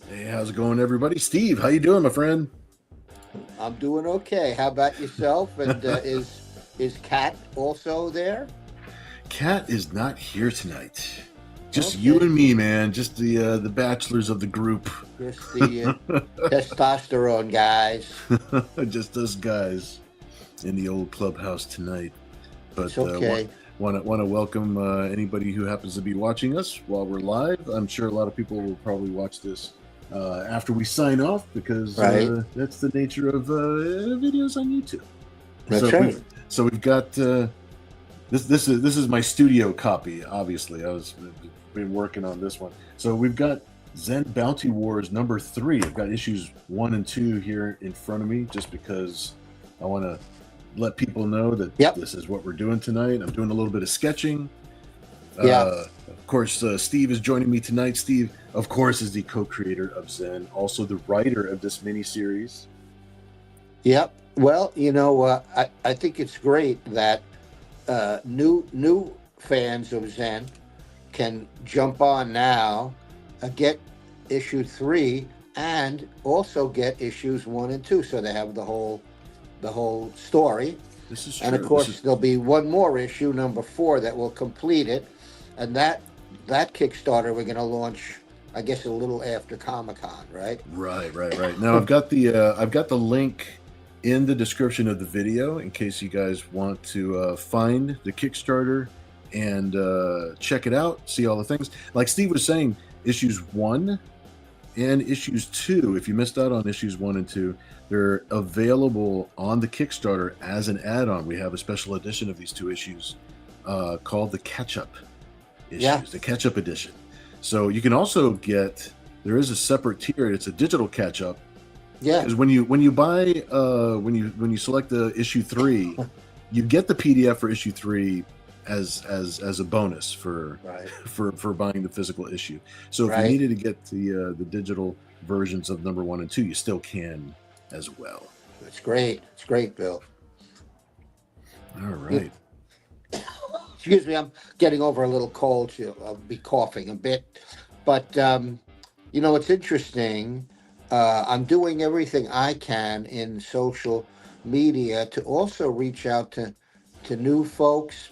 Hey, how's it going, everybody? Steve, how you doing, my friend? I'm doing okay. How about yourself? And is Kat also there? Kat is not here tonight. Just Okay. you and me, man. Just the bachelors of the group. Just the testosterone guys. Just us guys in the old clubhouse tonight. But It's okay. want to welcome anybody who happens to be watching us while we're live. I'm sure a lot of people will probably watch this after we sign off because Right. that's the nature of videos on YouTube. That's so right. we've got this is my studio copy. Obviously, I've been working on this one. So we've got Zen Bounty Wars number 3. I've got issues 1 and 2 here in front of me, just because I want to let people know that Yep. this is what we're doing tonight. I'm doing a little bit of sketching. Yeah. Of course, Steve is joining me tonight. Steve, of course, is the co-creator of Zen, also the writer of this miniseries. Yep. Well, I think it's great that new fans of Zen can jump on now, get issue 3, and also get issues 1 and 2, so they have the whole story. This is And of true. course, there'll be one more issue, number 4, that will complete it, and that Kickstarter we're going to launch, I guess, a little after Comic-Con, right? Right. Now I've got the link in the description of the video in case you guys want to find the Kickstarter and check it out, see all the things. Like Steve was saying, issues 1 and issues 2, if you missed out on issues 1 and 2, they're available on the Kickstarter as an add-on. We have a special edition of these 2 issues called the Catch-Up issues, Yeah. the Catch-Up edition. So you can also get, there is a separate tier, it's a digital Catch-Up. Yeah. Because when you buy when you select the issue 3, you get the PDF for issue 3 as a bonus for Right. for buying the physical issue. So if Right. you needed to get the digital versions of number 1 and 2, you still can as well. It's great. It's great, Bill. All right. Excuse me, I'm getting over a little cold, so I'll be coughing a bit. But, it's interesting. I'm doing everything I can in social media to also reach out to new folks.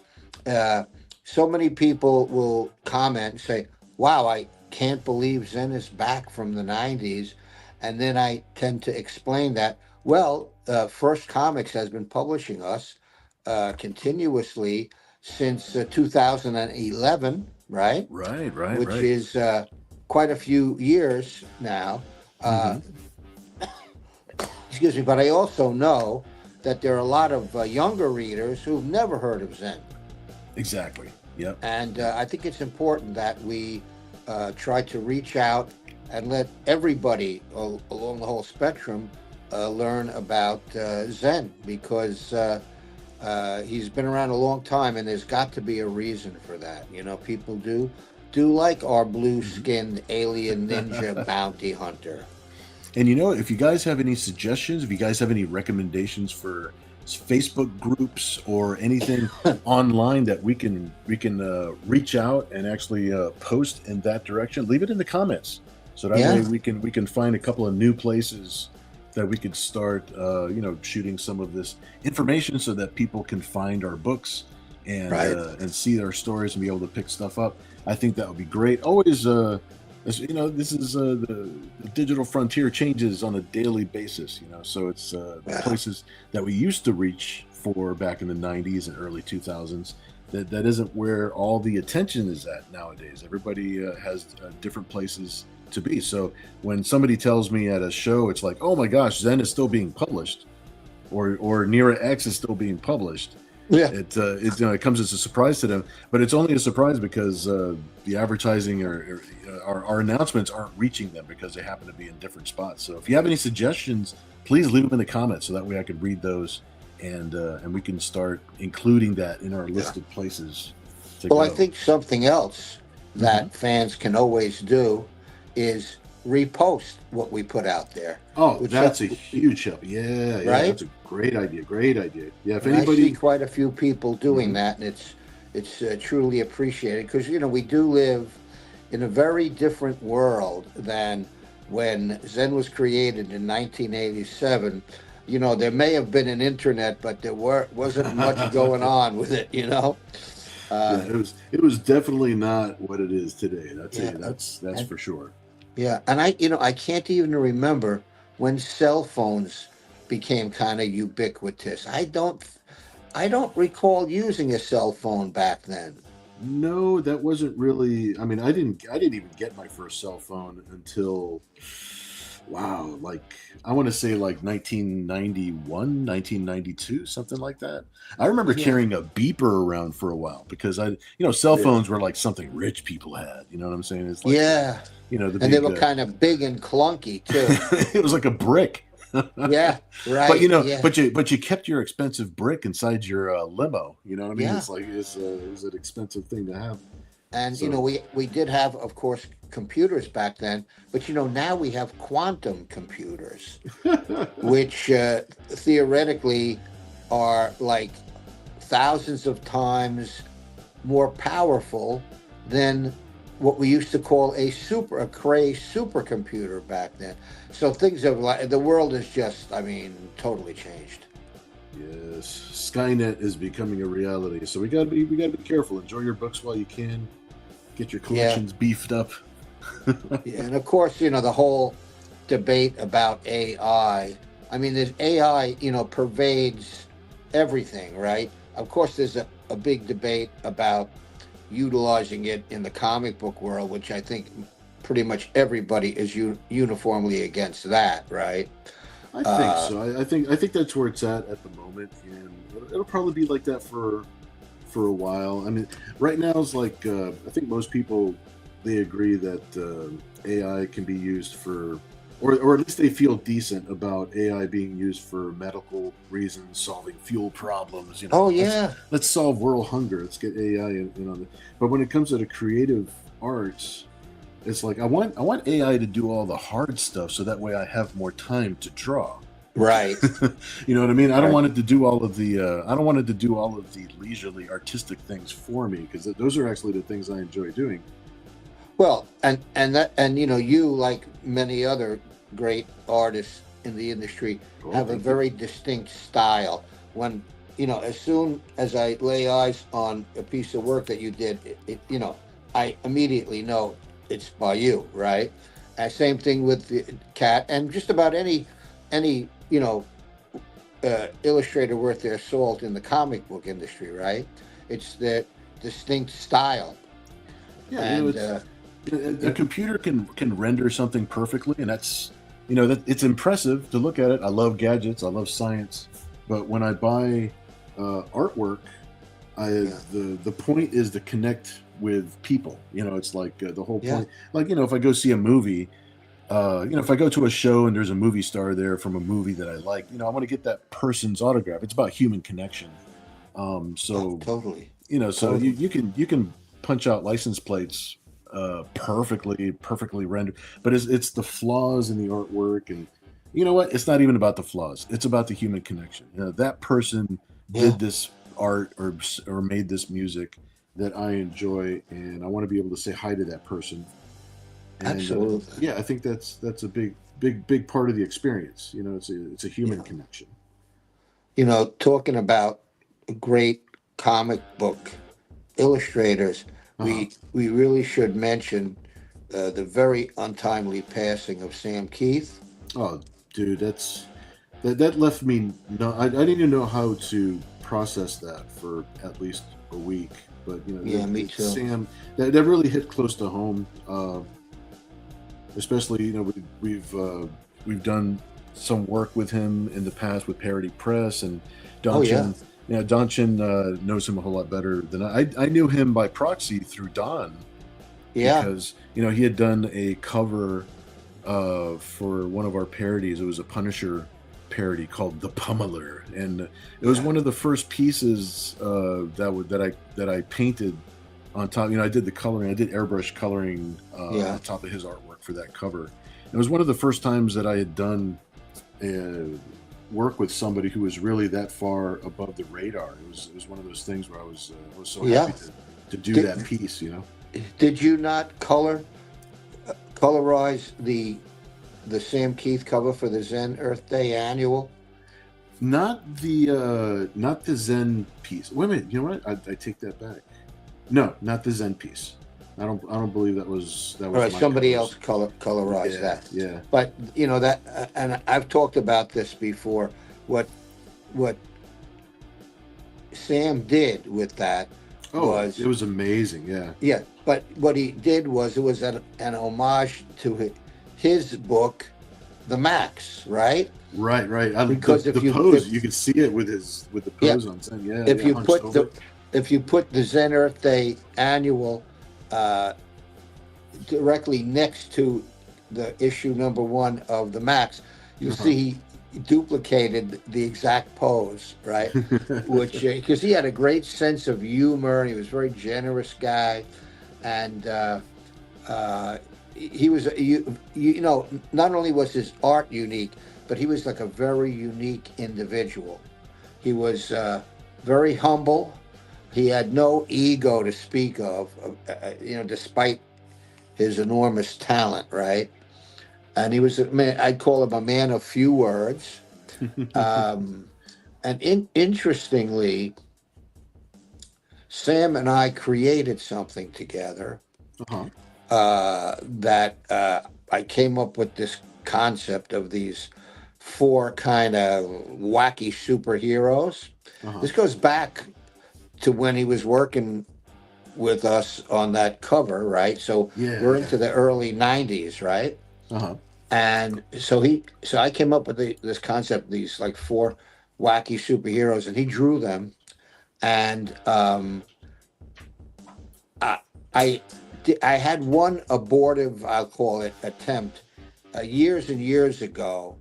So many people will comment and say, wow, I can't believe Zen is back from the 90s. And then I tend to explain that, well, First Comics has been publishing us continuously since 2011, right? Right. Which is quite a few years now. Excuse me, but I also know that there are a lot of younger readers who've never heard of Zen. Exactly. Yep. And I think it's important that we try to reach out and let everybody along the whole spectrum learn about Zen, because he's been around a long time, and there's got to be a reason for that. People do like our blue-skinned alien ninja bounty hunter. And if you guys have any suggestions, if you guys have any recommendations for Facebook groups or anything online that we can reach out and actually post in that direction, leave it in the comments, so that way we can find a couple of new places that we could start shooting some of this information, so that people can find our books and see our stories and be able to pick stuff up. I think that would be great. Always This is the digital frontier changes on a daily basis. So it's the places that we used to reach for back in the '90s and early 2000s. That isn't where all the attention is at nowadays. Everybody has different places to be. So when somebody tells me at a show, it's like, oh my gosh, Zen is still being published, or Nira-X is still being published. Yeah, it comes as a surprise to them, but it's only a surprise because the advertising or our announcements aren't reaching them because they happen to be in different spots. So if you have any suggestions, please leave them in the comments so that way I can read those and we can start including that in our list of places. Well, I think something else that fans can always do is repost what we put out there. Oh, that's a huge help. Yeah, right? That's a great idea. Yeah, if I see quite a few people doing that, and it's truly appreciated because we do live in a very different world than when Zen was created in 1987. There may have been an internet, but there wasn't much going on with it. It was definitely not what it is today. That's for sure. Yeah, and I can't even remember when cell phones became kind of ubiquitous. I don't recall using a cell phone back then. No, that wasn't really. I mean, I didn't even get my first cell phone until, wow, like I want to say like 1991, 1992, something like that. I remember carrying a beeper around for a while because cell phones were like something rich people had. You know what I'm saying? It's like, and they were kind of big and clunky too. It was like a brick. Yeah, right. But you kept your expensive brick inside your limo. You know what I mean? Yeah. It's like it was an expensive thing to have. And we did have, of course, computers back then, but now we have quantum computers, which theoretically are like thousands of times more powerful than what we used to call a Cray supercomputer back then. So things have the world is just, totally changed. Yes, Skynet is becoming a reality. So we gotta be careful. Enjoy your books while you can. Get your collections beefed up. And of course, the whole debate about AI. There's AI, pervades everything, right? Of course, there's a big debate about utilizing it in the comic book world, which I think pretty much everybody is uniformly against that, right? I think so. I think that's where it's at the moment, and it'll probably be like that for a while. Right now it's like I think most people they agree that AI can be used for, or at least they feel decent about AI being used for medical reasons, solving fuel problems. Oh yeah, let's solve world hunger. Let's get AI in on it. But when it comes to the creative arts, it's like I want AI to do all the hard stuff so that way I have more time to draw. Right. You know what I mean? I don't want it to do all of the I don't want it to do all of the leisurely artistic things for me because those are actually the things I enjoy doing. Well, and you, like many other great artists in the industry, have a very distinct style. When as soon as I lay eyes on a piece of work that you did, I immediately know it's by you, right? Same thing with the Cat and just about any illustrator worth their salt in the comic book industry, right? It's their distinct style. Yeah, and a computer can render something perfectly, and that's that it's impressive to look at it. I love gadgets, I love science, but when I buy artwork, the point is to connect with people. It's like the whole point. Like if I go see a movie. If I go to a show and there's a movie star there from a movie that I like, I want to get that person's autograph. It's about human connection. Totally. So you can punch out license plates perfectly rendered, but it's the flaws in the artwork, and you know what? It's not even about the flaws. It's about the human connection. That person did this art or made this music that I enjoy, and I want to be able to say hi to that person. And, absolutely. I think that's a big part of the experience. It's a human connection. Talking about great comic book illustrators, we really should mention the very untimely passing of Sam Keith. Oh, dude, that left me. No, I didn't even know how to process that for at least a week. But Yeah, me too. Sam, that really hit close to home. Especially, we've done some work with him in the past with Parody Press, and Oh yeah, Donchin. Yeah, Donchin knows him a whole lot better than I knew him by proxy through Don, yeah, because he had done a cover for one of our parodies. It was a Punisher parody called "The Pummeler," and it was one of the first pieces that I painted on top. I did the coloring. I did airbrush coloring yeah. on top of his artwork for that cover. It was one of the first times that I had done work with somebody who was really that far above the radar. It was one of those things where I was so Yeah. happy to do Did, that piece. did you not colorize the Sam Keith cover for the Zen Earth Day annual? Not the Zen piece. Wait a minute. You know what? I take that back. No, not the Zen piece. I don't believe that was All right, my somebody colors. else colorized that. Yeah. But that, and I've talked about this before. What Sam did with that was it was amazing. Yeah. yeah. But what he did was it was an homage to his book, The Max, right? Right. Because the if you pose, you could see it with the pose on Zen. Yeah. if you hunched put over. if you put the Zen Earth Day annual directly next to the issue number 1 of the Max, you'll see he duplicated the exact pose, right? Which because he had a great sense of humor, and he was a very generous guy, and he was not only was his art unique, but he was like a very unique individual. He was very humble. He had no ego to speak of, despite his enormous talent, right? And he was a man, I'd call him a man of few words. And interestingly, Sam and I created something together that I came up with this concept of these 4 kind of wacky superheroes. This goes back to when he was working with us on that cover, right? So we're into the early 90s, right? And so I came up with this concept, these like 4 wacky superheroes, and he drew them. And I had one abortive, I'll call it, attempt years and years ago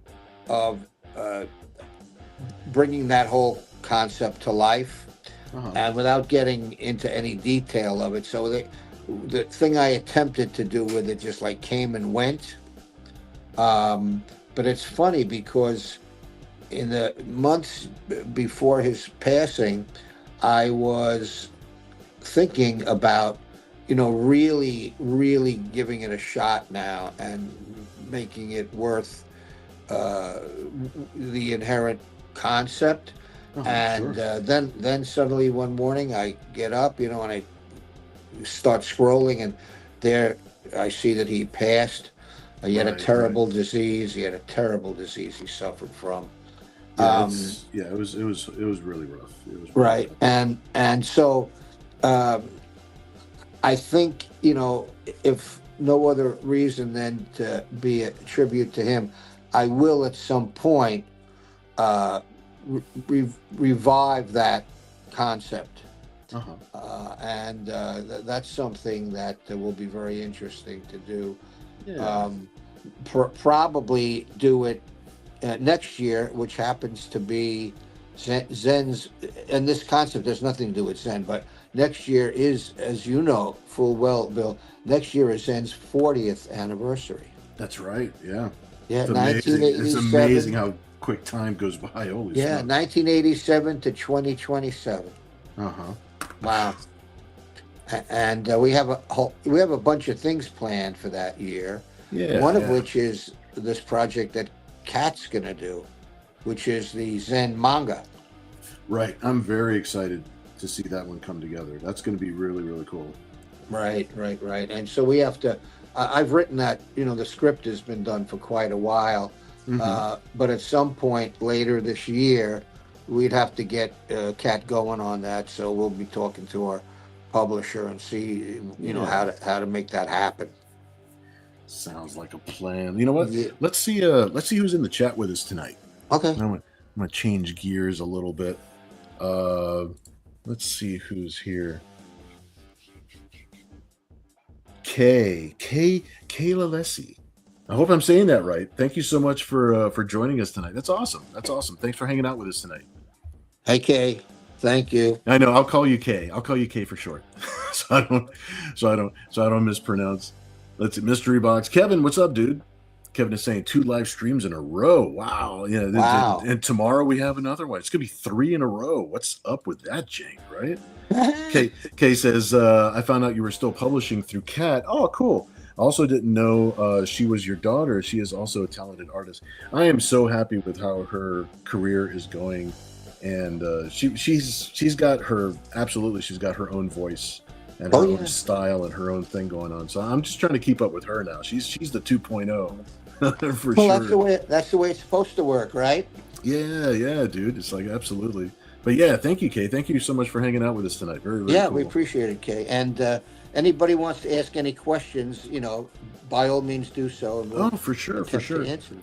of bringing that whole concept to life, and without getting into any detail of it. So the thing I attempted to do with it just like came and went. But it's funny because in the months before his passing, I was thinking about, really, really giving it a shot now and making it worth the inherent concept. And then suddenly one morning I get up, and I start scrolling, and there I see that he passed. He had a terrible disease. He had a terrible disease he suffered from. It was really rough. It was really right, rough. and so I think, if no other reason than to be a tribute to him, I will at some point revive that concept. And that's something that will be very interesting to do. Probably do it next year, which happens to be Zen's, and this concept has nothing to do with Zen, but next year is, as you know full well, Bill, next year is Zen's 40th anniversary. That's right. Yeah. Yeah, It's amazing. It's amazing how quick time goes by. Holy smokes. 1987 to 2027. Wow. And we have a bunch of things planned for that year. One of which is this project that Kat's going to do, which is the Zen manga. Right. I'm very excited to see that one come together. That's going to be really, really cool. Right. And so we have to I've written that. The script has been done for quite a while, but at some point later this year, we'd have to get Cat going on that. So we'll be talking to our publisher and see, how to make that happen. Sounds like a plan. You know what? Yeah. Let's see who's in the chat with us tonight. Okay. I'm gonna change gears a little bit. Let's see who's here. Kayla Lessie. I hope I'm saying that right. Thank you so much for joining us tonight. That's awesome. Thanks for hanging out with us tonight. Hey, Kay. Thank you. I know. I'll call you Kay. I'll call you Kay for short, so I don't mispronounce. Let's see. Mystery box. Kevin, what's up, dude? Kevin is saying 2 live streams in a row. Wow. Yeah. Wow. And tomorrow we have another one. It's gonna be 3 in a row. What's up with that, jank? Right? Kay says, I found out you were still publishing through Cat. Oh, cool. I also didn't know she was your daughter. She is also a talented artist. I am so happy with how her career is going, and she's got her own voice and her own style and her own thing going on. So I'm just trying to keep up with her now. She's the 2.0 for sure. That's the way it's supposed to work, right? Yeah, dude. It's like absolutely. But yeah, thank you, Kay. Thank you so much for hanging out with us tonight. Very, very cool. We appreciate it, Kay. And anybody wants to ask any questions, by all means do so. And we'll for sure. answer.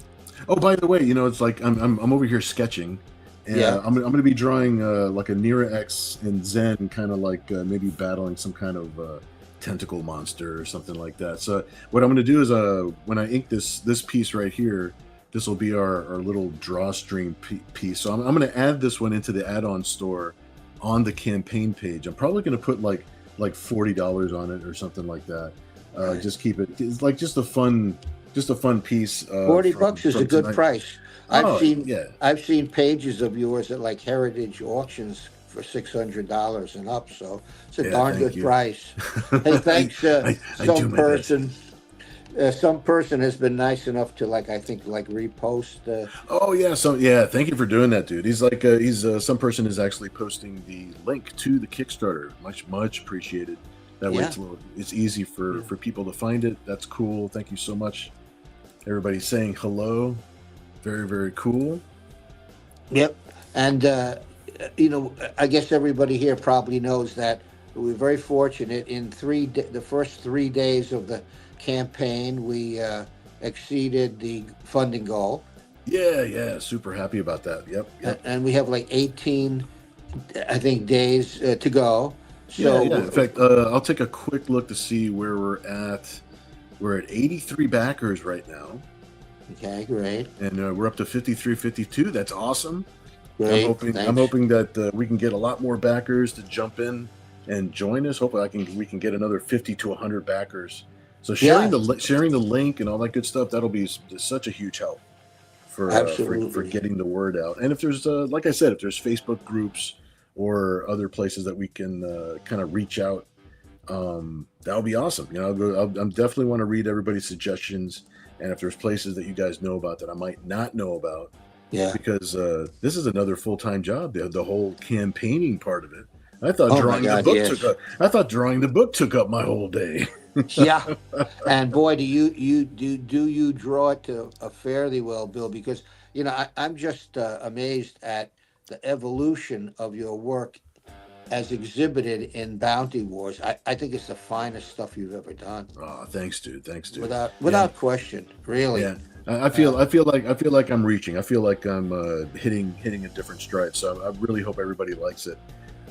Oh, by the way, it's like I'm over here sketching, and I'm going to be drawing like a Nira-X and Zen, kind of like maybe battling some kind of tentacle monster or something like that. So what I'm going to do is when I ink this piece right here, this will be our little drawstring piece. So I'm going to add this one into the add-on store on the campaign page. I'm probably going to put like $40 on it or something like that. Right. Just keep it. It's like just a fun piece. $40 is a good price. I've seen pages of yours at like heritage auctions for $600 and up. So it's a darn good price. Hey, thanks. Some person has been nice enough to repost. Oh yeah, thank you for doing that, dude. He's some person is actually posting the link to the Kickstarter. Much appreciated. That way it's easy for people to find it. That's cool. Thank you so much. Everybody's saying hello. Very, very cool. Yep. And I guess everybody here probably knows that we're very fortunate. In the first 3 days of the campaign, we exceeded the funding goal. Yeah, super happy about that. Yep. And we have like 18, I think, days to go. So in fact, I'll take a quick look to see where we're at. We're at 83 backers right now. Okay, great. And we're up to 53, 52. That's awesome. Great. I'm hoping that we can get a lot more backers to jump in and join us. Hopefully we can get another 50 to 100 backers. So sharing the link and all that good stuff, that'll be such a huge help for getting the word out. And if there's like I said, if there's Facebook groups or other places that we can kind of reach out, that would be awesome. I'm definitely want to read everybody's suggestions. And if there's places that you guys know about that I might not know about, because this is another full-time job. The whole campaigning part of it. I thought drawing the book took up my whole day. Yeah, and boy, do you draw it to a fairly well, Bill? Because I'm just amazed at the evolution of your work as exhibited in Bounty Wars. I think it's the finest stuff you've ever done. Oh, thanks, dude. Without question, really. Yeah, I feel like I'm reaching. I feel like I'm hitting a different stride. So I really hope everybody likes it.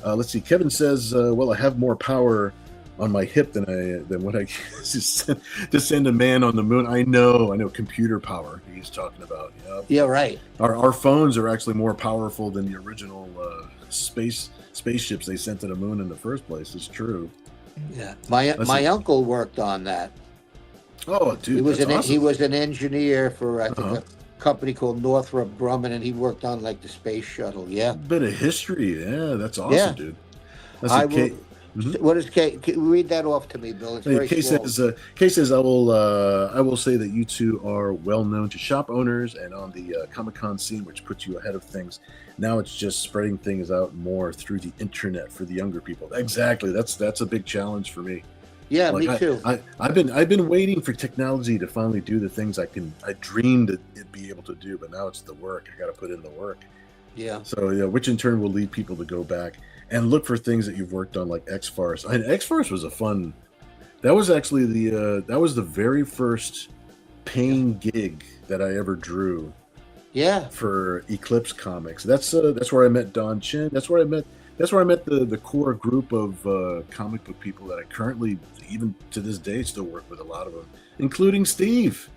Let's see. Kevin says, "Well, I have more power on my hip than what I to send a man on the moon." I know. Computer power he's talking about. Yep. Yeah, right. Our phones are actually more powerful than the original spaceships they sent to the moon in the first place. It's true. Yeah, my uncle worked on that. Oh, dude, he was an engineer for I think a company called Northrop Grumman, and he worked on like the space shuttle. Yeah, bit of history. Yeah, that's awesome, dude. What is Kay? Read that off to me, Bill. It's very small. Kay says, I will say that you two are well known to shop owners and on the Comic-Con scene, which puts you ahead of things. Now it's just spreading things out more through the internet for the younger people. Exactly. That's a big challenge for me. Yeah, Like me too. I've been waiting for technology to finally do the things I dreamed it'd be able to do, but now it's the work. I got to put in the work. Yeah. So yeah, which in turn will lead people to go back and look for things that you've worked on, like X Force. And X Force was a fun. That was actually that was the very first paying gig that I ever drew Yeah. for Eclipse Comics. That's where I met Don Chin. That's where I met the core group of comic book people that I currently, even to this day, still work with a lot of them, including Steve.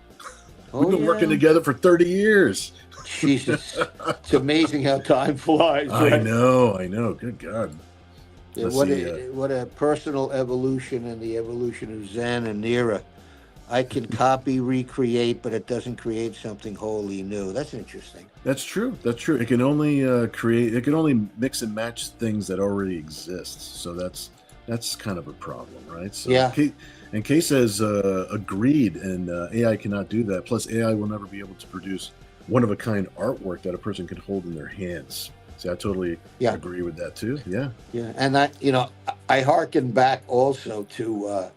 We've been working together for 30 years. Jesus, it's amazing how time flies. I Right? know. Good God. Yeah, Let's what see, what a personal evolution and the evolution of Zen and Nira. I can copy, recreate, but it doesn't create something wholly new. That's interesting. That's true. That's true. It can only create. It can only mix and match things that already exist. So that's kind of a problem, right? So Yeah. And Kay says agreed, and AI cannot do that. Plus, AI will never be able to produce one of a kind artwork that a person can hold in their hands. See, I totally agree with that too. Yeah. Yeah, and I hearken back also to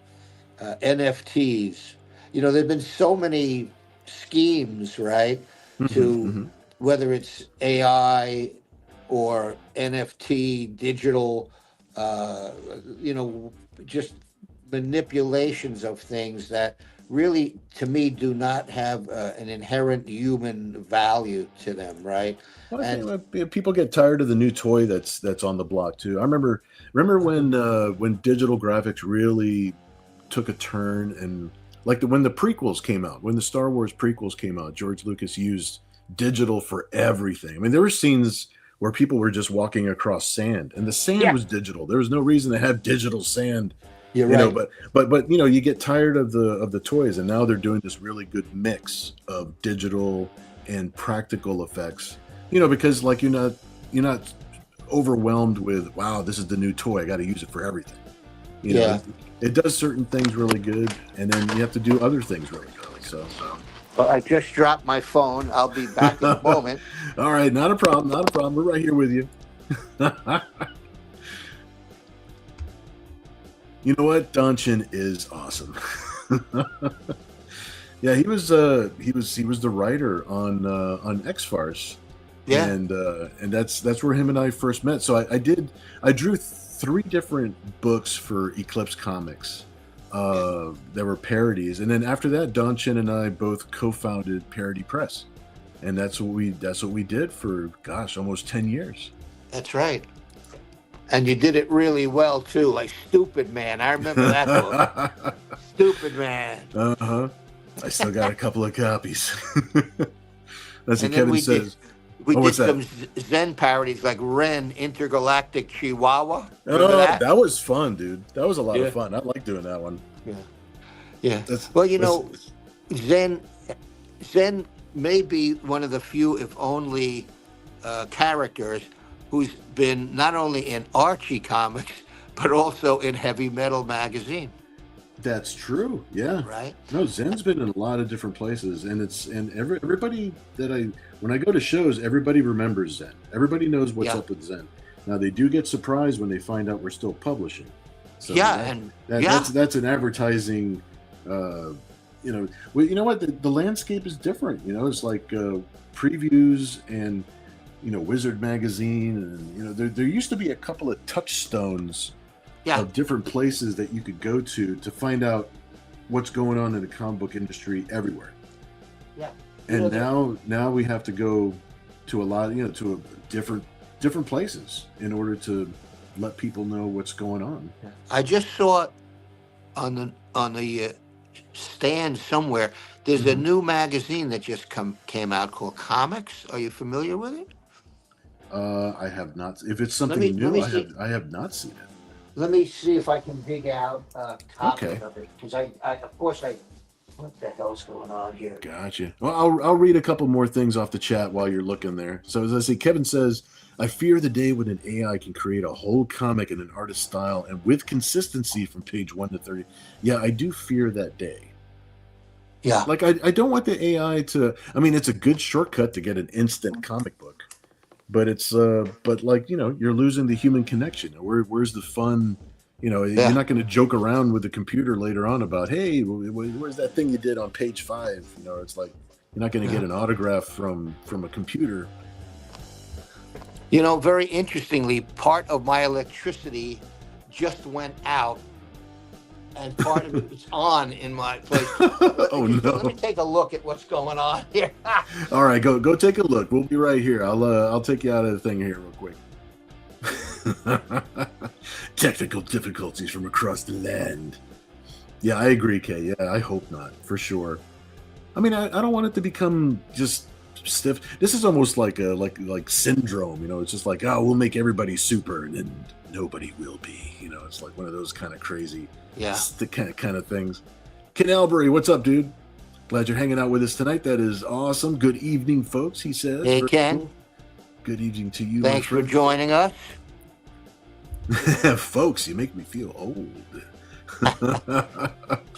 NFTs. There've been so many schemes, right? To whether it's AI or NFT, digital, just manipulations of things that really, to me, do not have an inherent human value to them, right? Well, I think people get tired of the new toy that's on the block too. I remember when digital graphics really took a turn, and like when the prequels came out, when the Star Wars prequels came out, George Lucas used digital for everything. I mean, there were scenes where people were just walking across sand, and the sand was digital. There was no reason to have digital sand. You're right. But you get tired of the toys, and now they're doing this really good mix of digital and practical effects. Because like you're not overwhelmed with, wow, this is the new toy, I got to use it for everything. It does certain things really good, and then you have to do other things really good. So well, I just dropped my phone. I'll be back in a moment. All right, not a problem. We're right here with you. You know what? Don Chin is awesome. Yeah, he was the writer on X Farce. Yeah. And that's where him and I first met. So I drew 3 different books for Eclipse Comics. There were parodies, and then after that, Don Chin and I both co-founded Parody Press, and that's what we did for almost 10 years. That's right. And you did it really well too, like Stupid Man. I remember that book. Stupid Man. I still got a couple of copies. That's what And then Kevin says. we did what's that? some Zen parodies like Zen Intergalactic Chihuahua. Oh, Remember that was fun, dude. That was a lot Yeah. of fun. I like doing that one. Yeah. That's- Well, that's- Zen may be one of the few, if only, characters who's been not only in Archie comics but also in Heavy Metal magazine. That's true. Yeah. Right. No, Zen's been in a lot of different places, and everybody when I go to shows, everybody remembers Zen. Everybody knows what's up with Zen. Now they do get surprised when they find out we're still publishing. So that's an advertising. Well, you know what? The landscape is different. It's like previews and Wizard magazine, and there used to be a couple of touchstones of different places that you could go to find out what's going on in the comic book industry everywhere. Yeah. And now we have to go to a lot, to a different places in order to let people know what's going on. I just saw on the stand somewhere. There's a new magazine that just came out called Comics. Are you familiar with it? I have not. If it's something new, I have not seen it. Let me see if I can dig out a copy of it, because what the hell's going on here? Gotcha. Well, I'll read a couple more things off the chat while you're looking there. So as I say, Kevin says, I fear the day when an AI can create a whole comic in an artist's style and with consistency from page 1 to 30. Yeah, I do fear that day. Yeah. Like I don't want the AI to. I mean, it's a good shortcut to get an instant comic book, but it's you're losing the human connection. Where's the fun You're not going to joke around with the computer later on about, hey, where's that thing you did on page 5? It's like you're not going to get an autograph from a computer. Very interestingly, part of my electricity just went out, and part of it's on in my place. Oh no! Let me take a look at what's going on here. All right, go take a look. We'll be right here. I'll take you out of the thing here real quick. Technical difficulties from across the land. Yeah, I agree, Kay. Yeah, I hope not, for sure. I mean, I don't want it to become just stiff. This is almost like a like syndrome. It's just like, oh, we'll make everybody super, and then nobody will be. It's like one of those kind of crazy, the kind of things. Ken Albury, what's up, dude? Glad you're hanging out with us tonight. That is awesome. Good evening, folks. He says. Hey, Ken. Cool. Good evening to you. Thanks for joining us. Folks, you make me feel old.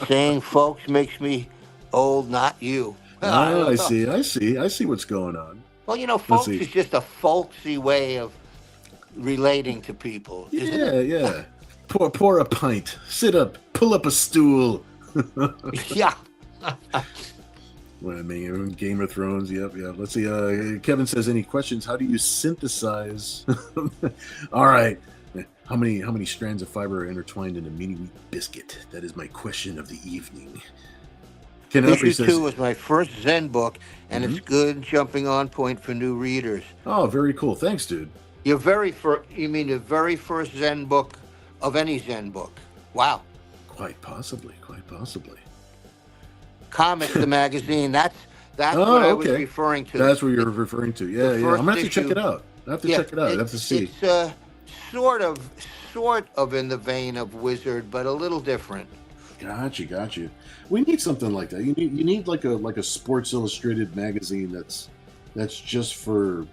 Saying folks makes me old, not you. I see what's going on. Well, folks is just a folksy way of relating to people. Yeah. Pour a pint. Sit up. Pull up a stool. Yeah. What I mean, Game of Thrones. Yep. Let's see. Kevin says, any questions? How do you synthesize? All right. How many strands of fiber are intertwined in a mini wheat biscuit? That is my question of the evening. Issue 2 was my first Zen book, and it's good jumping on point for new readers. Oh, very cool. Thanks, dude. You mean the very first Zen book of any Zen book? Wow. Quite possibly. Comics, the magazine. That's what I was referring to. That's what you're referring to. Yeah. I'm gonna have to check it out. I have to check it out. I have to see. It's sort of in the vein of Wizard, but a little different. Got you. We need something like that. You need like a Sports Illustrated magazine that's just for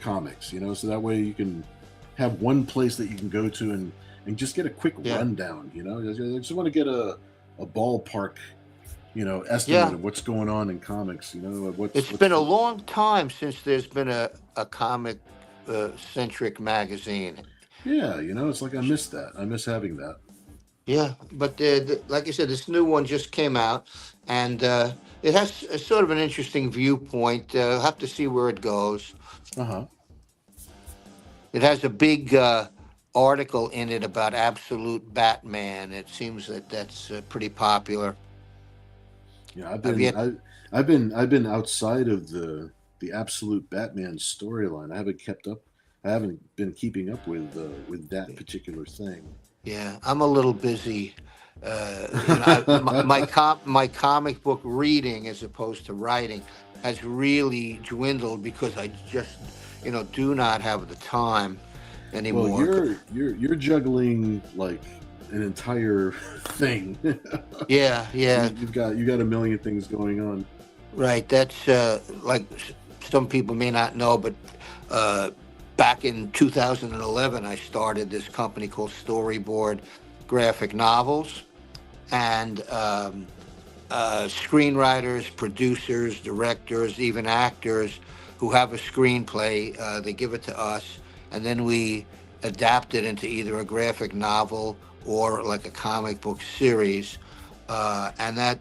comics, so that way you can have one place that you can go to and just get a quick rundown. I just want to get a ballpark, estimate of what's going on in comics. It's been a long time since there's been a comic centric magazine. Yeah, it's like I miss that. I miss having that. Yeah, but like I said, this new one just came out, and it has a sort of an interesting viewpoint. I'll have to see where it goes. It has a big article in it about Absolute Batman. It seems that's pretty popular. Yeah, I've been outside of the Absolute Batman storyline. I haven't been keeping up with that particular thing. Yeah, I'm a little busy. My comic book reading, as opposed to writing, has really dwindled because I just, do not have the time anymore. Well, you're juggling like an entire thing. Yeah. You've got a million things going on. Right. That's like some people may not know, but back in 2011, I started this company called Storyboard Graphic Novels, and screenwriters, producers, directors, even actors who have a screenplay, they give it to us, and then we adapt it into either a graphic novel or like a comic book series, and that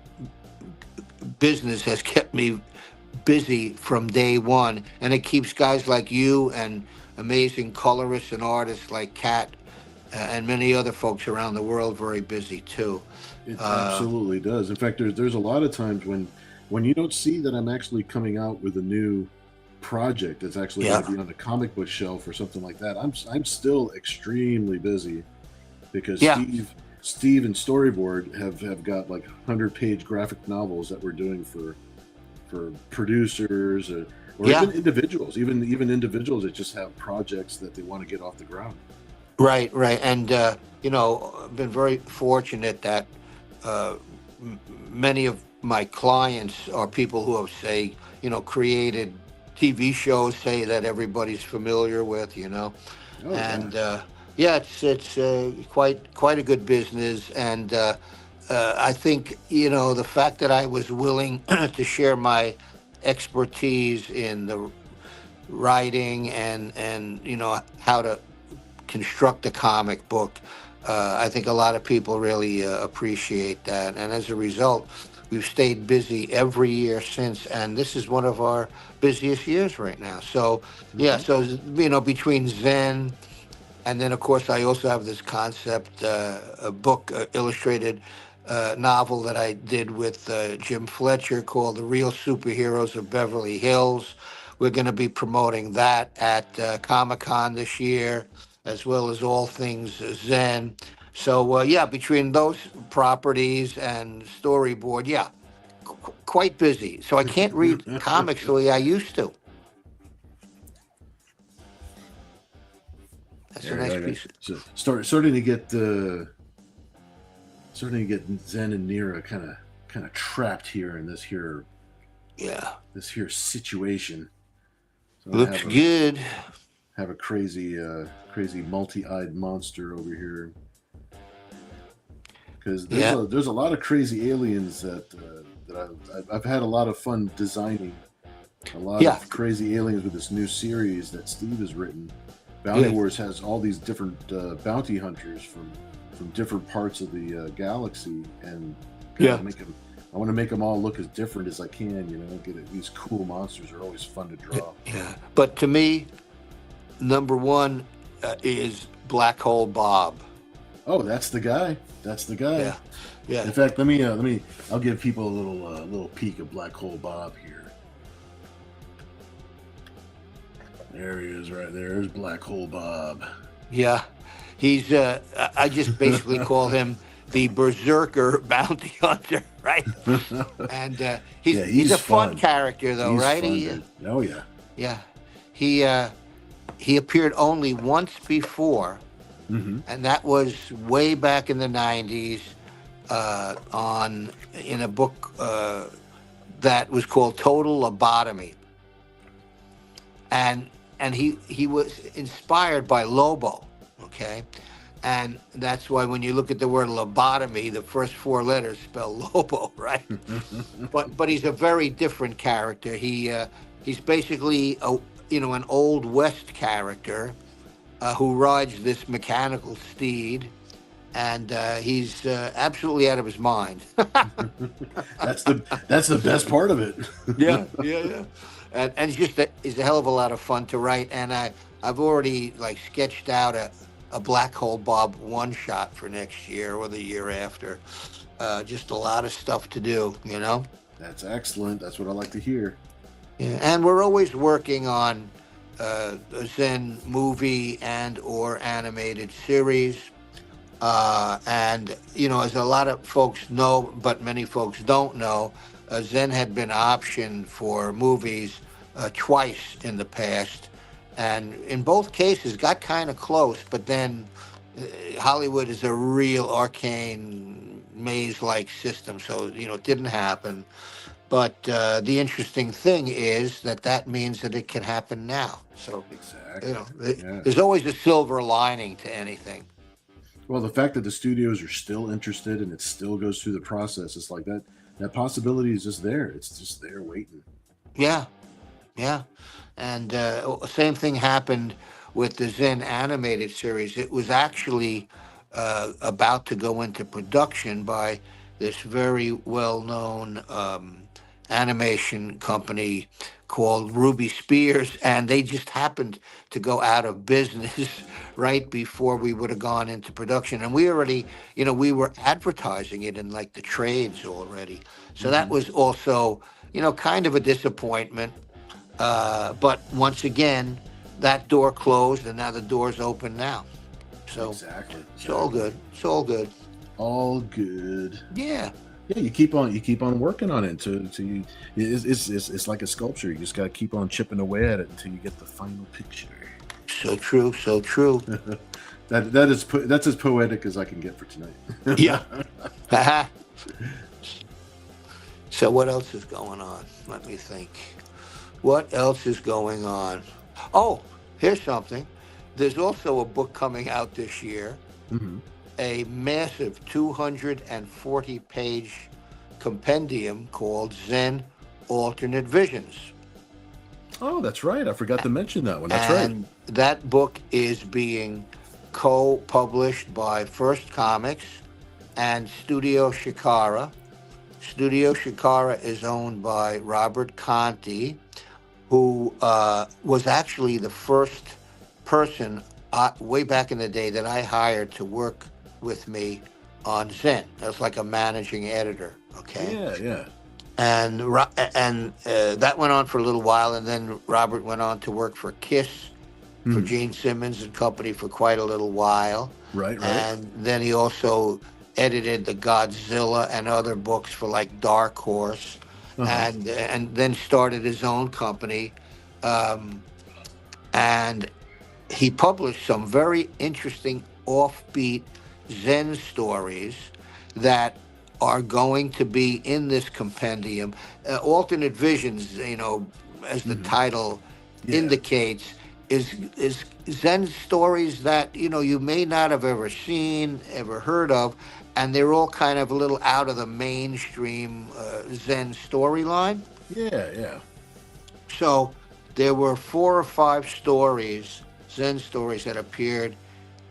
business has kept me busy from day one, and it keeps guys like you and amazing colorists and artists like Kat and many other folks around the world very busy too. It absolutely does. In fact, there's a lot of times when you don't see that I'm actually coming out with a new project that's actually going to be on the comic book shelf or something like that. I'm still extremely busy because Steve and Storyboard have got like 100-page graphic novels that we're doing for producers or even individuals, even individuals that just have projects that they want to get off the ground. Right. And, I've been very fortunate that many of my clients are people who have, say, created TV shows, say, that everybody's familiar with, it's quite a good business. And I think, the fact that I was willing to share my expertise in the writing and how to construct a comic book I think a lot of people really appreciate that, and as a result, we've stayed busy every year since, and this is one of our busiest years right now. So, yeah, Mhm. so between Zen, and then of course I also have this concept, a book, illustrated novel that I did with Jim Fletcher called "The Real Superheroes of Beverly Hills." We're going to be promoting that at Comic Con this year, as well as all things Zen. So yeah, between those properties and storyboard, yeah, quite busy. So I can't read comics the way I used to. That's a There, nice okay. piece. So starting to get Zen and Nira kind of trapped here in Yeah, this here situation. So I looks good. have a crazy multi-eyed monster over here because Yeah, there's a lot of crazy aliens that I've had a lot of fun designing. A lot yeah, of crazy aliens with this new series that Steve has written. Bounty yeah, Wars has all these different bounty hunters from different parts of the galaxy, and kind yeah. of make them. I want to make them all look as different as I can. You know, get it. These cool monsters are always fun to draw. Yeah, but to me, number one is Black Hole Bob. Oh, that's the guy. That's the guy. Yeah, yeah, In fact, let me. I'll give people a little peek of Black Hole Bob here. There he is, right there. There's Black Hole Bob. yeah. He's. I just basically call him the Berserker bounty hunter, right? And Yeah, he's a fun fun. character, though, He's right? fun. He, Oh yeah. yeah, he he appeared only once before, Mm-hmm. and that was way back in the '90s, on in a book that was called Total Lobotomy, and he was inspired by Lobo, okay, and that's why when you look at the word lobotomy, the first four letters spell Lobo, right? But he's a very different character. He's basically an old west character who rides this mechanical steed, and he's absolutely out of his mind. That's the best part of it. Yeah, yeah, yeah. And it's a hell of a lot of fun to write. And I've already like sketched out a Black Hole Bob one shot for next year or the year after. Just a lot of stuff to do, you know. That's excellent. That's what I like to hear. Yeah, and we're always working on a Zen movie and or animated series. And as a lot of folks know, but many folks don't know, Zen had been optioned for movies twice in the past, and in both cases got kind of close. But then Hollywood is a real arcane maze-like system, so it didn't happen. But the interesting thing is that means that it can happen now. So Exactly. Yeah. there's always a silver lining to anything. Well, the fact that the studios are still interested and it still goes through the process, it's like that possibility is just there. It's just there waiting. Yeah, yeah. And same thing happened with the Zen animated series. It was actually about to go into production by this very well-known animation company called Ruby Spears, and they just happened to go out of business right before we would have gone into production. And we already, we were advertising it in like the trades already. So that Mm-hmm. was also, kind of a disappointment. But once again, that door closed, and now the door's open now. So Exactly. it's all good. It's all good. All good. Yeah. Yeah, you keep on working on it until you. It's like a sculpture. You just got to keep on chipping away at it until you get the final picture. So true. So true. That's as poetic as I can get for tonight. Yeah. Haha. So what else is going on? Let me think. What else is going on? Oh, here's something. There's also a book coming out this year, Hmm. a massive 240-page compendium called Zen Alternate Visions. Oh, that's right. I forgot to mention that one. That's And that book is being co-published by First Comics and Studio Shikara. Studio Shikara is owned by Robert Conti, who was actually the first person way back in the day that I hired to work with me on Zen. That's like a managing editor, okay? Yeah. And that went on for a little while, and then Robert went on to work for Kiss, for Gene Simmons and company for quite a little while. Right. And then he also edited the Godzilla and other books for like Dark Horse, and then started his own company, and he published some very interesting offbeat Zen stories that are going to be in this compendium. Alternate Visions, as the title indicates, is Zen stories that you may not have ever seen, ever heard of, and they're all kind of a little out of the mainstream Zen storyline. Yeah. So there were 4 or 5 stories, Zen stories, that appeared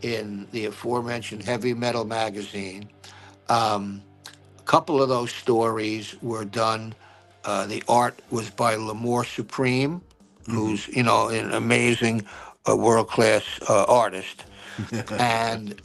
in the aforementioned Heavy Metal magazine. A couple of those stories were done. The art was by L'Amour Supreme, who's an amazing world-class artist, and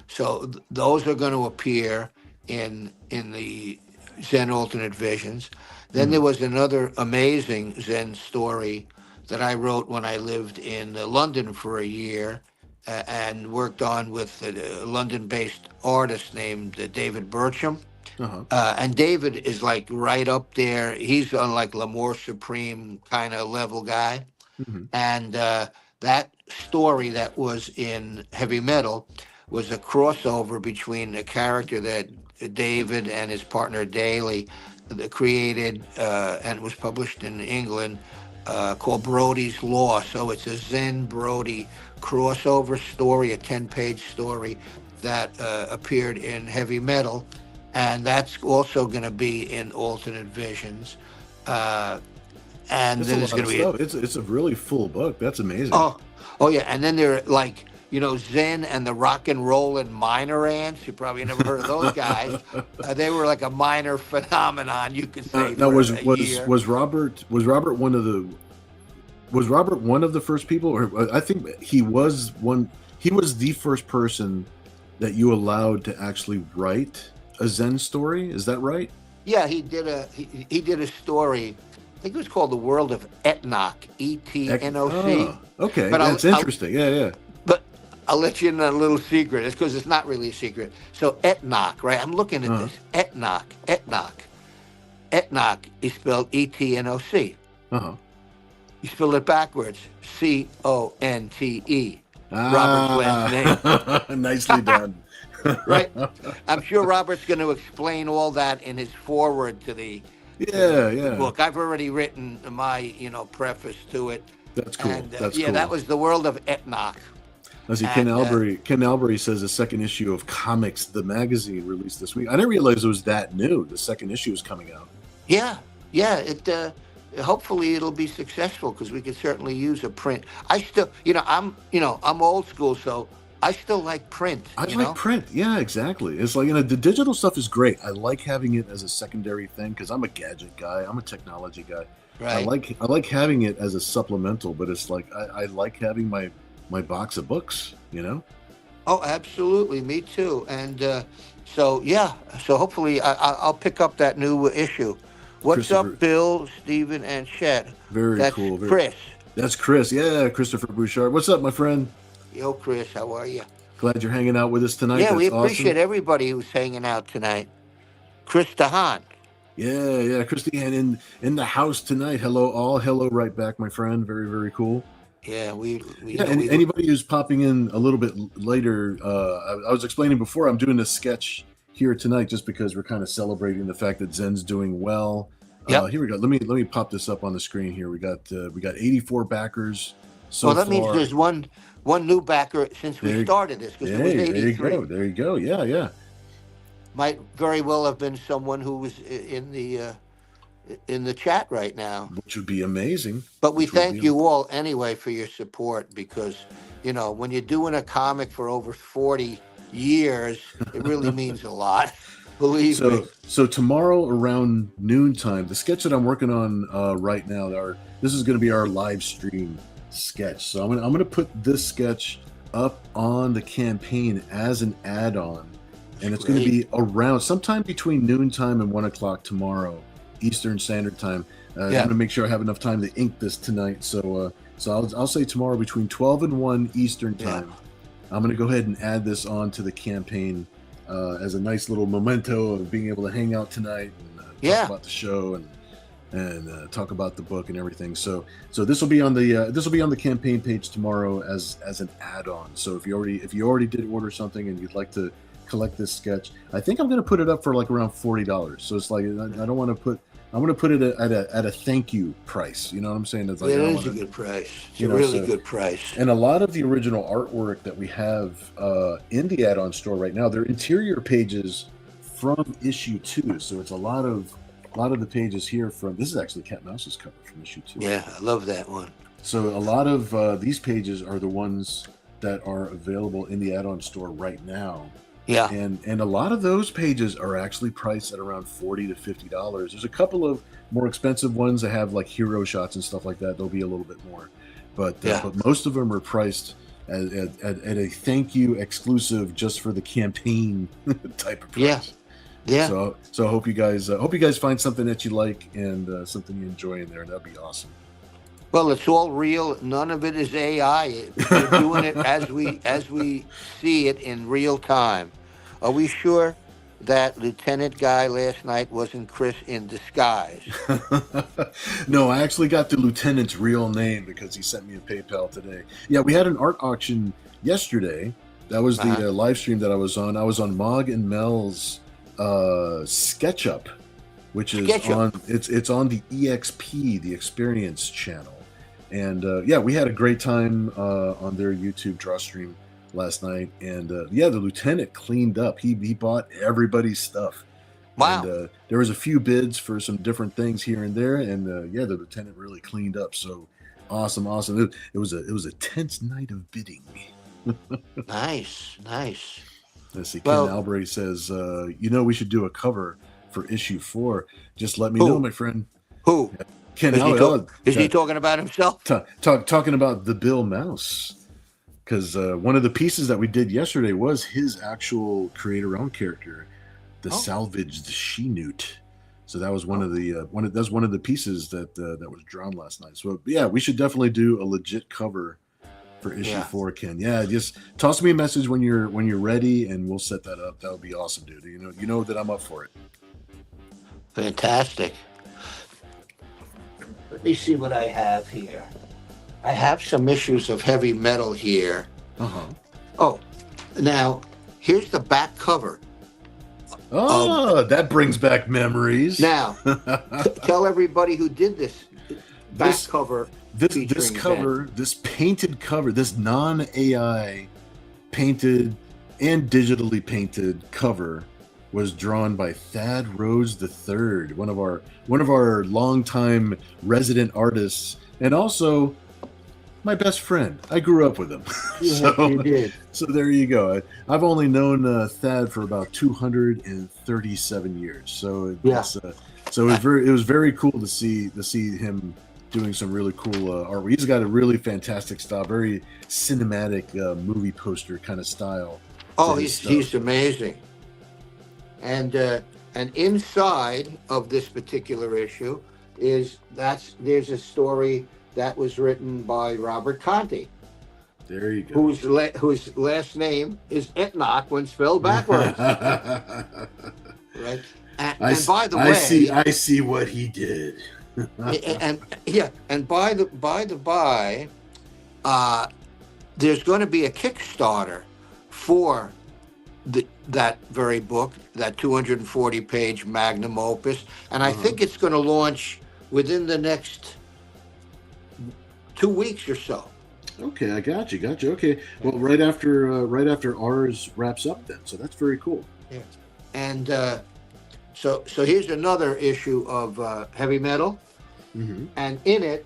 so those are going to appear in the Zen Alternate Visions. Then there was another amazing Zen story that I wrote when I lived in London for a year, and worked on with a London-based artist named David Burcham. And David is like right up there. He's on like L'Amour Supreme kind of level guy. And that story that was in Heavy Metal was a crossover between a character that David and his partner Daly created, and it was published in England, called Brody's Law. So it's a Zen Brody crossover story, a 10-page story that appeared in Heavy Metal. And that's also going to be in Alternate Visions. And That's then there's going to be it's a really full book. That's amazing. Oh yeah, and then there are like Zen and the Rock and Rollin' Minor Ants. You probably never heard of those guys. They were like a minor phenomenon, you could say. Now was Robert one of the first people, or I think he was one. He was the first person that you allowed to actually write a Zen story. Is that right? Yeah, he did a story. I think it was called The World of Etnoc, Etnoc. Okay, that's interesting. Yeah. But I'll let you in a little secret. It's because it's not really a secret. So Etnoc, right? I'm looking at this. Etnoc. Etnoc is spelled Etnoc. You spell it backwards. Conte. Robert's last name. Nicely done. Right? I'm sure Robert's going to explain all that in his foreword to the book. I've already written my, preface to it. That's cool. And, That's cool. That was The World of Etnoc. I see. Ken Albury says the second issue of Comics, the magazine, released this week. I didn't realize it was that new. The second issue is coming out. Yeah. It hopefully it'll be successful, because we could certainly use a print. I still, I'm old school, so I still like print. I like print. Yeah, exactly. It's like, the digital stuff is great. I like having it as a secondary thing because I'm a gadget guy. I'm a technology guy. Right. I like having it as a supplemental, but it's like I like having my box of books. Oh, absolutely. Me too. And so hopefully I'll pick up that new issue. What's up, Bill, Stephen, and Chet? That's cool. Chris. That's Chris. Yeah, Christopher Bouchard. What's up, my friend? Yo, Chris, how are you? Glad you're hanging out with us tonight. Yeah, That's we appreciate awesome. Everybody who's hanging out tonight. Chris DeHaan. Yeah, Christy, and in the house tonight. Hello, all. Hello, right back, my friend. Very, very cool. Yeah, anybody who's popping in a little bit later, I was explaining before, I'm doing this sketch here tonight just because we're kind of celebrating the fact that Zen's doing well. Here we go. Let me pop this up on the screen here. We got 84 backers so far. Well, that means there's one new backer since we started this, because it was 83. There you go. Yeah. Might very well have been someone who was in the chat right now, which would be amazing. But we thank you all anyway for your support, because you know, when you're doing a comic for over 40 years, it really means a lot. Believe me. So tomorrow around noontime, the sketch that I'm working on right now, this is going to be our live stream sketch. So I'm gonna put this sketch up on the campaign as an add-on, and it's going to be around sometime between noontime and 1 o'clock tomorrow, Eastern Standard Time. I'm going to make sure I have enough time to ink this tonight. So I'll say tomorrow between 12 and 1 Eastern Time. I'm going to go ahead and add this on to the campaign as a nice little memento of being able to hang out tonight and talk about the show and talk about the book and everything. So this will be on the campaign page tomorrow as an add-on. So if you already did order something and you'd like to collect this sketch, I think I'm going to put it up for like around $40. So it's like I don't want to put. I'm going to put it at a thank you price. You know what I'm saying? It's like, it is a good price. It's a really good price. And a lot of the original artwork that we have in the add-on store right now, they're interior pages from issue 2. So it's a lot of the pages here from. This is actually Cat Mouse's cover from issue 2. Yeah, I love that one. So a lot of these pages are the ones that are available in the add-on store right now. Yeah, and a lot of those pages are actually priced at around $40 to $50. There's a couple of more expensive ones that have like hero shots and stuff like that. They'll be a little bit more, but most of them are priced at a thank you exclusive just for the campaign type of price. Yeah. So I hope you guys find something that you like and something you enjoy in there. That'd be awesome. Well, it's all real. None of it is AI. We're doing it as we see it in real time. Are we sure that Lieutenant Guy last night wasn't Chris in disguise? No, I actually got the lieutenant's real name because he sent me a PayPal today. Yeah, we had an art auction yesterday. That was the live stream that I was on. I was on Mog and Mel's SketchUp, which is it's on the EXP, the Experience channel. And we had a great time on their YouTube draw stream last night. And the lieutenant cleaned up. He bought everybody's stuff. Wow. And there was a few bids for some different things here and there. And the lieutenant really cleaned up. So awesome. It was a tense night of bidding. Nice. Let's see. Ken Albury says, we should do a cover for issue 4. Just let me know, my friend. Who? Yeah. Ken Is he talking about himself? Talking about the Bill Mouse. Because one of the pieces that we did yesterday was his actual creator-owned character, the salvaged she-newt. So that was one of the pieces that was drawn last night. So we should definitely do a legit cover for issue 4, Ken. Yeah, just toss me a message when you're ready, and we'll set that up. That would be awesome, dude. You know that I'm up for it. Fantastic. Let me see what I have here. I have some issues of Heavy Metal here. Oh, now here's the back cover. That brings back memories. Now, tell everybody who did this cover. This cover, this painted cover, this non-AI painted and digitally painted cover was drawn by Thad Rose III, one of our longtime resident artists, and also my best friend. I grew up with him. Yeah, you did. So there you go. I've only known Thad for about 237 years. So it was very cool to see him doing some really cool art. He's got a really fantastic style, very cinematic movie poster kind of style. Oh, he's amazing. And inside of this particular issue there's a story that was written by Robert Conte. There you go. Whose last name is Enoch when spelled backwards. Right. And by the way, I see what he did. And by the by, there's going to be a Kickstarter for that very book, that 240-page magnum opus, and I think it's going to launch within the next 2 weeks or so. Okay, I got you. Okay, well, right after ours wraps up, then. So that's very cool. Yeah, and so here's another issue of Heavy Metal, and in it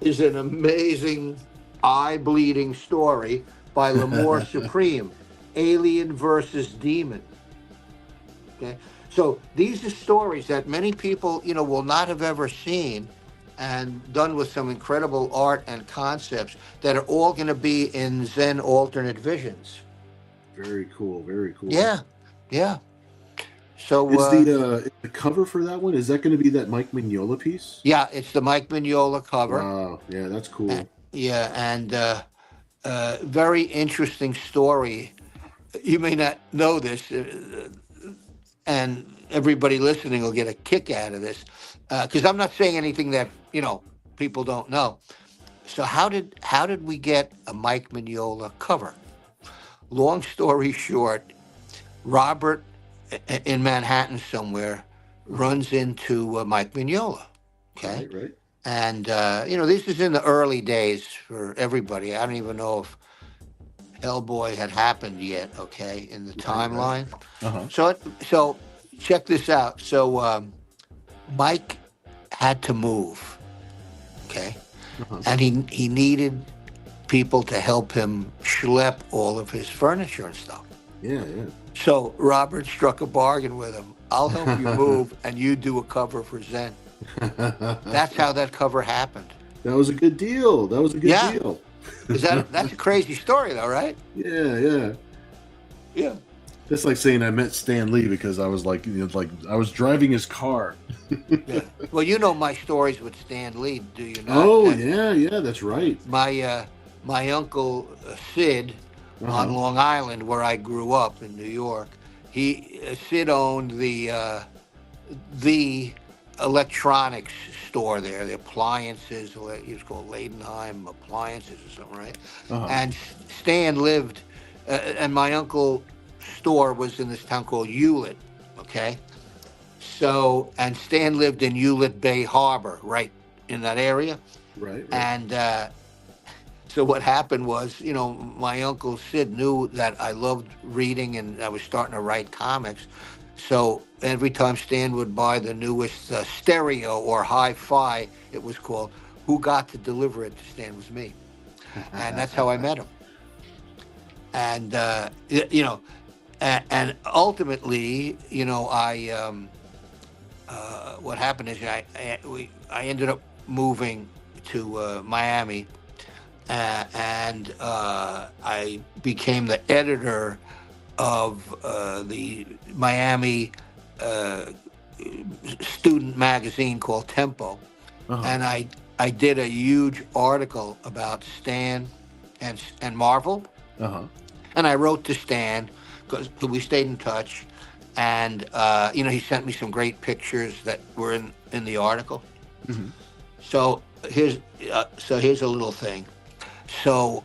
is an amazing eye-bleeding story by L'Amour Supreme, Alien versus Demon. Okay, so these are stories that many people, will not have ever seen, and done with some incredible art and concepts that are all going to be in Zen alternate visions. Very cool. Very cool. Yeah, yeah. So Is the cover for that one? Is that going to be that Mike Mignola piece? yeah, it's the Mike Mignola cover. Wow. Yeah, that's cool. Yeah, and very interesting story. You may not know this, and everybody listening will get a kick out of this, because I'm not saying anything that people don't know. So how did we get a Mike Mignola cover? Long story short, Robert in Manhattan somewhere runs into Mike Mignola. Okay, Right. and this is in the early days for everybody. I don't even know if Hellboy had happened yet. Okay, in the timeline. Uh-huh. So check this out. So Mike had to move. Okay, Uh-huh. and he needed people to help him schlep all of his furniture and stuff. Yeah. So Robert struck a bargain with him. I'll help you move, and you do a cover for Zen. That's how that cover happened. That was a good deal. Yeah. Deal. That's a crazy story, though, right? Yeah. Yeah. That's like saying I met Stan Lee because I was like I was driving his car. Yeah. Well, my stories with Stan Lee, do you not? Oh, yeah, that's right. My uncle Sid on Long Island, where I grew up in New York, Sid owned the electronics store there, the appliances. It was called Leidenheim Appliances or something, right? And Stan lived, and my uncle's store was in this town called Hewlett. Okay. So, and Stan lived in Hewlett Bay Harbor, right in that area. Right. And so what happened was, my uncle Sid knew that I loved reading and I was starting to write comics. So every time Stan would buy the newest stereo or hi-fi, it was called, who got to deliver it to Stan was me. And that's how I met him. And, and ultimately, what happened is I ended up moving to Miami, and I became the editor of the Miami student magazine called Tempo. And I did a huge article about Stan and Marvel. And I wrote to Stan because we stayed in touch. And, he sent me some great pictures that were in the article. So here's a little thing. So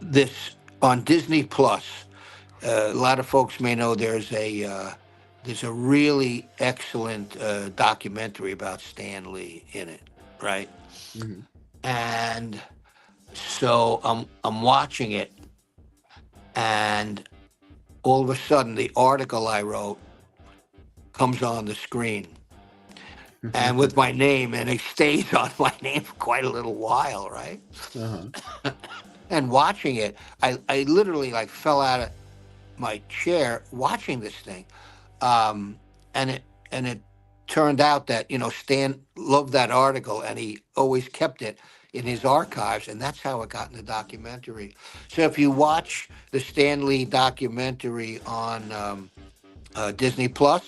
this on Disney Plus, a lot of folks may know there's a really excellent documentary about Stan Lee in it, right? And so I'm watching it, and all of a sudden, the article I wrote comes on the screen, and with my name, and it stays on my name for quite a little while, right? And watching it, I literally fell out of my chair watching this thing, and it turned out that Stan loved that article, and he always kept it in his archives, and that's how it got in the documentary. So if you watch the Stan Lee documentary on Disney Plus,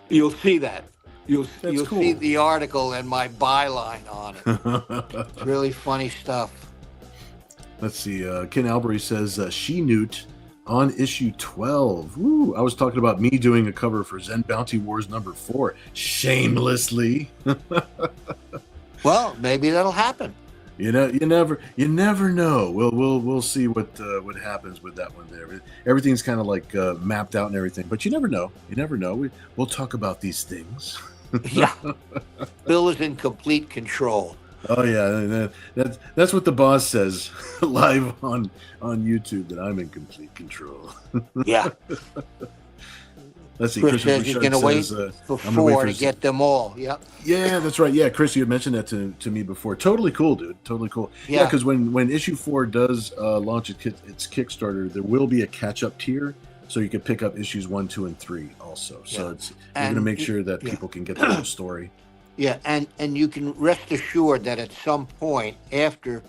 you'll see that. You'll cool. See the article and my byline on it. It's really funny stuff. Let's see. Ken Albury says, She Newt on issue 12. Woo, I was talking about me doing a cover for Zen Bounty Wars #4. Shamelessly. Well, maybe that'll happen. You never know. We'll see what happens with that one there. Everything's kind of mapped out and everything, but you never know. We'll talk about these things. Yeah. Bill is in complete control. Oh yeah, that's what the boss says live on YouTube, that I'm in complete control. Yeah. Let's see. Chris Christopher says he's Bouchard going to wait says, for I'm gonna wait 4 for to get them all. Yep. Yeah, that's right. Yeah, Chris, you had mentioned that to me before. Totally cool, dude. Totally cool. Yeah, because when issue 4 does launch its Kickstarter, there will be a catch-up tier, so you can pick up issues 1, 2, and 3 also. So you're going to make sure that people can get the whole story. Yeah, and you can rest assured that at some point after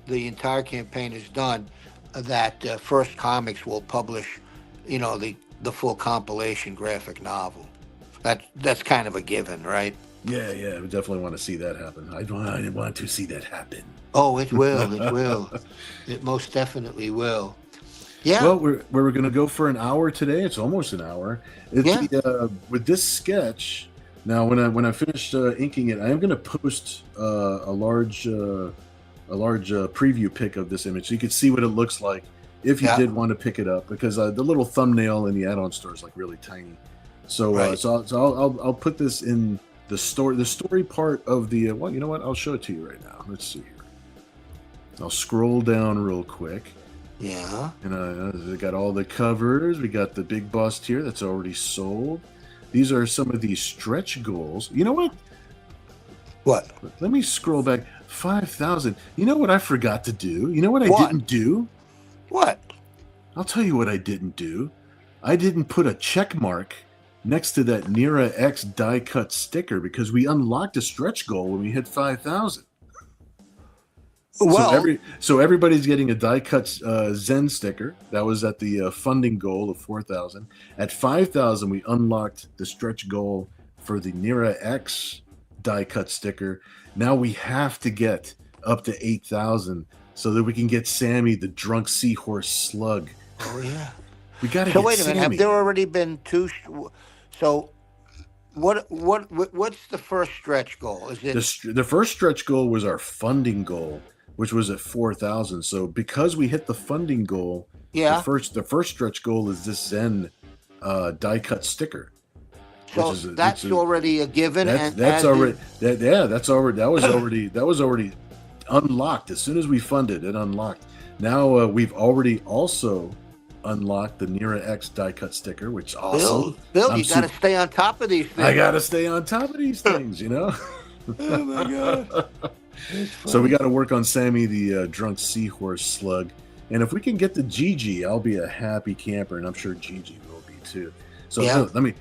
the entire campaign is done, that First Comics will publish, the full compilation graphic novel. That's kind of a given, right? Yeah, we definitely want to see that happen. I want to see that happen. Oh, it will. It will. It most definitely will. Yeah. Well, we're going to go for an hour today. It's almost an hour. With this sketch. Now, when I finish inking it, I am going to post a large preview pic of this image, so you can see what it looks like if you did want to pick it up. Because the little thumbnail in the add-on store is like really tiny. So I'll put this in the story part of the. Well, you know what? I'll show it to you right now. Let's see here. I'll scroll down real quick. Yeah. And we got all the covers. We got the big bust here that's already sold. These are some of these stretch goals. You know what? What? Let me scroll back. 5,000. You know what I forgot to do? You know what I didn't do? What? I'll tell you what I didn't do. I didn't put a check mark next to that Nira-X die cut sticker because we unlocked a stretch goal when we hit 5,000. Well, so everybody's getting a die cut Zen sticker. That was at the funding goal of 4,000. At 5,000, we unlocked the stretch goal for the Nira-X die cut sticker. Now we have to get up to 8,000 so that we can get Sammy the drunk seahorse slug. Oh yeah, we got to. So wait a minute. Have there already been 2? So what's the first stretch goal? Is it the first stretch goal was our funding goal, which was at 4,000. So because we hit the funding goal, the first stretch goal is this Zen die cut sticker. So that's already a given. That was already unlocked. As soon as we funded it, unlocked. Now we've already also unlocked the Nira-X die cut sticker, which is awesome. Bill, you got to stay on top of these things. I got to stay on top of these things, Oh my god. So we got to work on Sammy the drunk seahorse slug, and if we can get the Gigi, I'll be a happy camper, and I'm sure Gigi will be too. So let me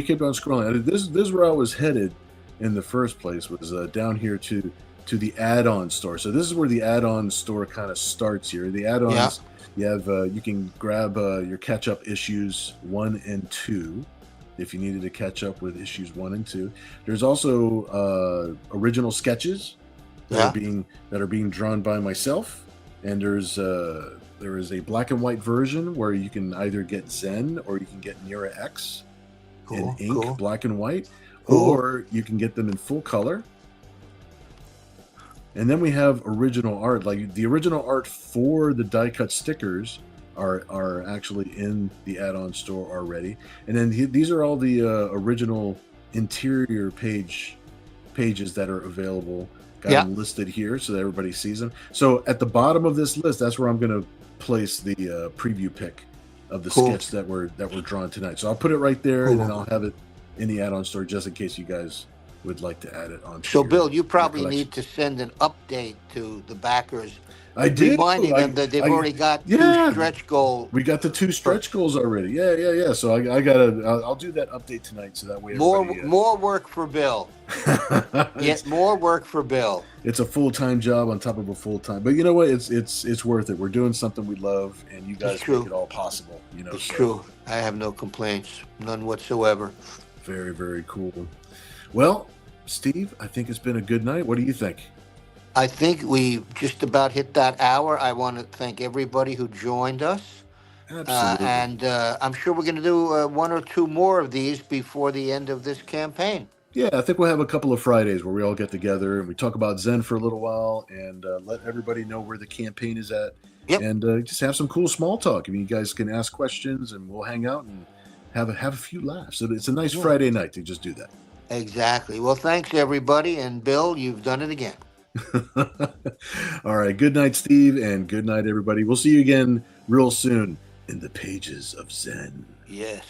keep on scrolling. This is where I was headed in the first place, was down here to the add-on store. So this is where the add-on store kind of starts here. The add-ons, you can grab your catch-up issues 1 and 2 if you needed to catch up with issues 1 and 2. There's also original sketches that are being drawn by myself, and there is a black and white version where you can either get Zen or you can get Nira-X in ink, black and white, or you can get them in full color. And then we have original art, like the original art for the die cut stickers are actually in the add-on store already. And then these are all the original interior pages that are available. Got them listed here so that everybody sees them. So at the bottom of this list, that's where I'm going to place the preview pic of the sketch that we're drawing tonight. So I'll put it right there, and then I'll have it in the add-on store just in case you guys would like to add it on. So Bill, you probably need to send an update to the backers. I did, reminding them that they've already got 2 stretch goals. We got the 2 stretch goals already. Yeah. So I'll do that update tonight, so that way more work for Bill. Get more work for Bill. It's a full-time job on top of a full-time, but you know what? It's worth it. We're doing something we love, and you guys make it all possible. It's true. I have no complaints, none whatsoever. Very, very cool. Well, Steve, I think it's been a good night. What do you think? I think we just about hit that hour. I want to thank everybody who joined us. Absolutely. And I'm sure we're going to do 1 or 2 more of these before the end of this campaign. Yeah, I think we'll have a couple of Fridays where we all get together and we talk about Zen for a little while and let everybody know where the campaign is at. Yep. And just have some cool small talk. I mean, you guys can ask questions and we'll hang out and have a few laughs. So it's a nice Friday night to just do that. Exactly. Well, thanks, everybody. And Bill, you've done it again. All right. Good night, Steve, and good night, everybody. We'll see you again real soon in the pages of Zen. Yes.